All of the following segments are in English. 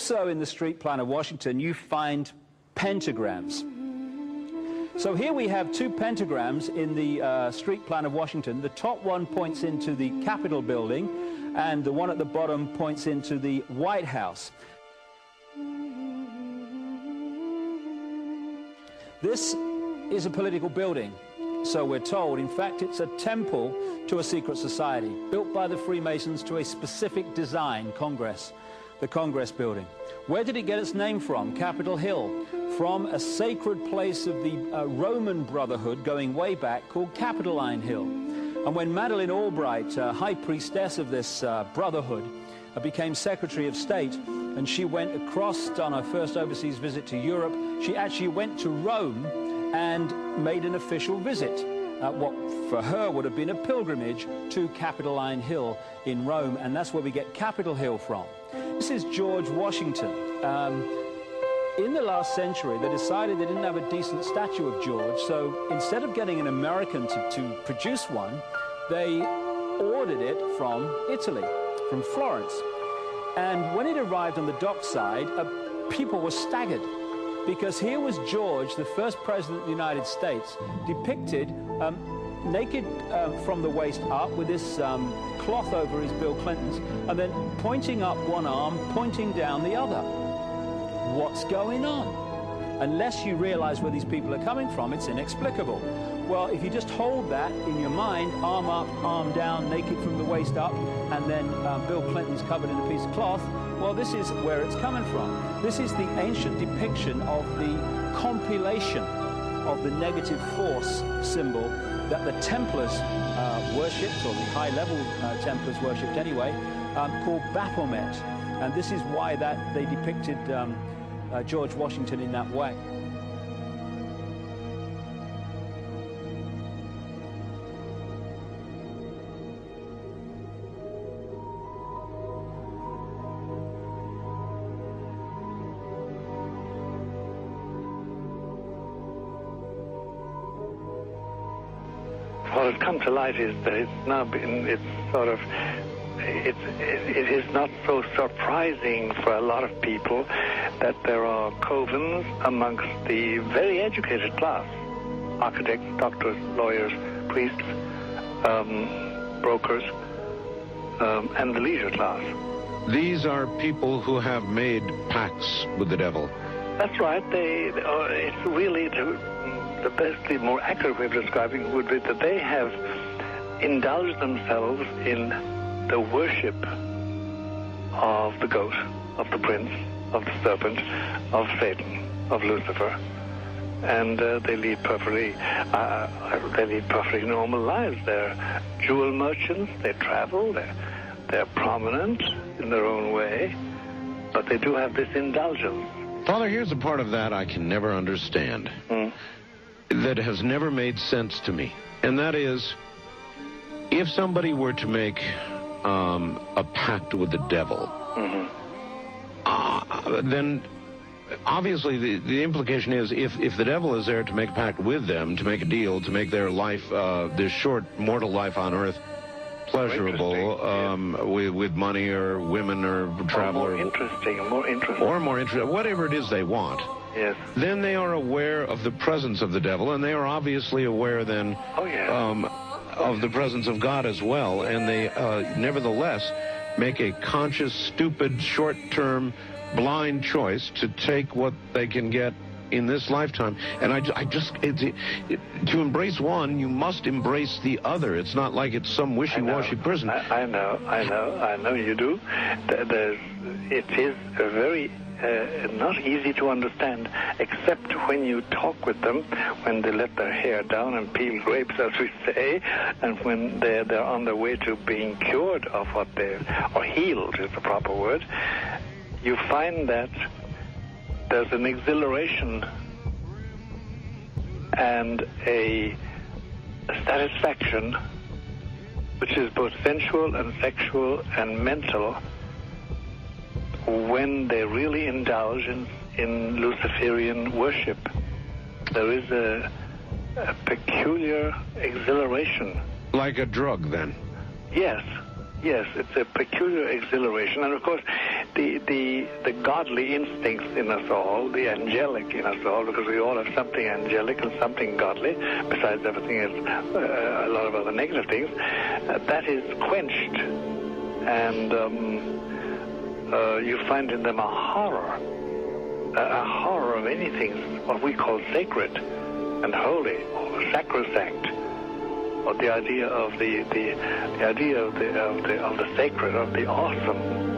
Also in the street plan of Washington, you find pentagrams. So here we have two pentagrams in the street plan of Washington. The top one points into the Capitol building, and the one at the bottom points into the White House. This is a political building, so we're told. In fact, it's a temple to a secret society, built by the Freemasons to a specific design, Congress, the Congress building. Where did it get its name from? Capitol Hill, from a sacred place of the Roman Brotherhood going way back called Capitoline Hill. And when Madeleine Albright, high priestess of this brotherhood, became Secretary of State, and she went across on her first overseas visit to Europe, she actually went to Rome and made an official visit, what for her would have been a pilgrimage to Capitoline Hill in Rome, and that's where we get Capitol Hill from. This is George Washington. In the last century, they decided they didn't have a decent statue of George, so instead of getting an American to produce one, they ordered it from Italy, from Florence. And when it arrived on the dockside, people were staggered, because here was George, the first president of the United States, depicted naked from the waist up with this cloth over his Bill Clinton's, and then pointing up one arm, pointing down the other. What's going on? Unless you realize where these people are coming from, it's inexplicable. Well, if you just hold that in your mind, arm up, arm down, naked from the waist up, and then Bill Clinton's covered in a piece of cloth, well, this is where it's coming from. This is the ancient depiction of the compilation of the negative force symbol that the Templars worshipped, or the high-level Templars worshipped anyway, called Baphomet. And this is why they depicted George Washington in that way. What has come to light is that it's now been, it is not so surprising for a lot of people that there are covens amongst the very educated class, architects, doctors, lawyers, priests, brokers, and the leisure class. These are people who have made pacts with the devil. That's right. It's really the best, the more accurate way of describing it would be that they have indulged themselves in the worship of the goat, of the prince, of the serpent, of Satan, of Lucifer, and they lead perfectly normal lives. They're jewel merchants. They travel. They're prominent in their own way, but they do have this indulgence. Father, here's a part of that I can never understand, that has never made sense to me, and that is, if somebody were to make a pact with the devil, then obviously the implication is if the devil is there to make a pact with them, to make a deal, to make their life, their short mortal life on earth, pleasurable, with money or women or travel, or more interesting, whatever it is they want. Yes. Then they are aware of the presence of the devil, and they are obviously aware then of the presence of God as well, and they nevertheless make a conscious, stupid, short-term, blind choice to take what they can get in this lifetime. And to embrace one, you must embrace the other. It's not like it's some wishy-washy person. I know you do. It is a very not easy to understand, except when you talk with them, when they let their hair down and peel grapes, as we say, and when they're on their way to being cured of what or healed is the proper word. You find that there's an exhilaration and a satisfaction which is both sensual and sexual and mental when they really indulge in Luciferian worship. There is a peculiar exhilaration. Like a drug, then? Yes, it's a peculiar exhilaration. And of course, the godly instincts in us all, the angelic in us all, because we all have something angelic and something godly, besides everything else, a lot of other negative things, that is quenched. And you find in them a horror of anything what we call sacred and holy or sacrosanct, or the idea of the idea of the sacred, of the awesome.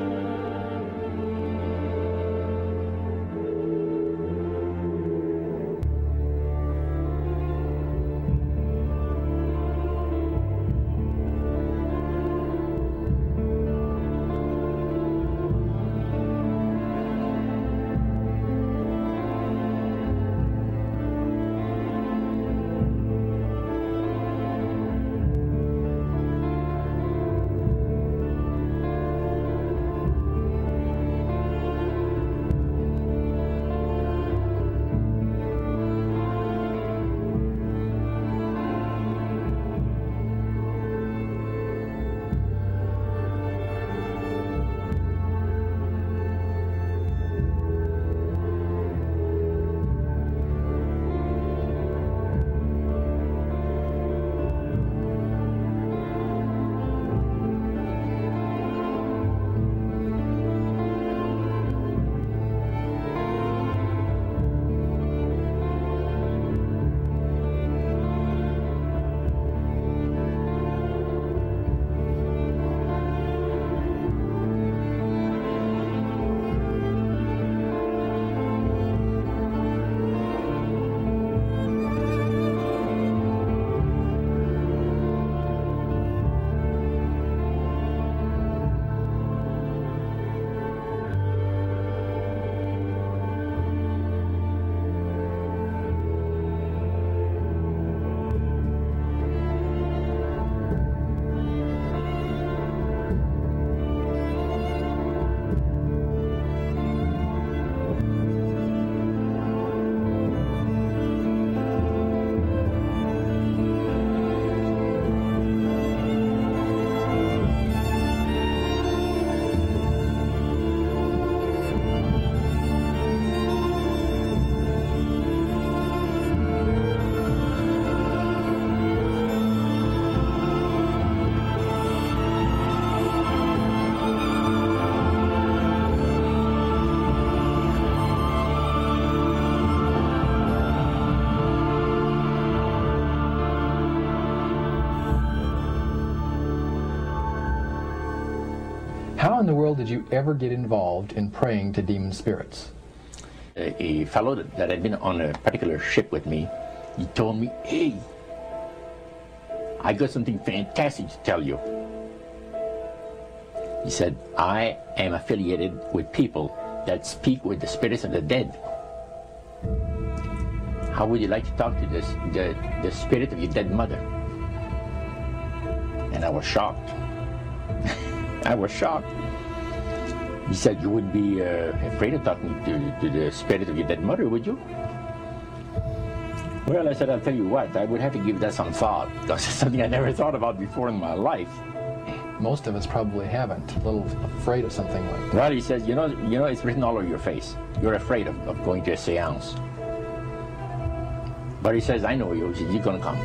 How in the world did you ever get involved in praying to demon spirits? A fellow that had been on a particular ship with me, he told me, "Hey, I got something fantastic to tell you." He said, "I am affiliated with people that speak with the spirits of the dead. How would you like to talk to the spirit of your dead mother?" And I was shocked. I was shocked. He said, "You wouldn't be afraid of talking to the spirit of your dead mother, would you?" Well, I said, "I'll tell you what, I would have to give that some thought, because it's something I never thought about before in my life." Most of us probably haven't. A little afraid of something like that. Well, he says, you know, it's written all over your face. You're afraid of going to a seance. But he says, "I know you. He says, you're going to come."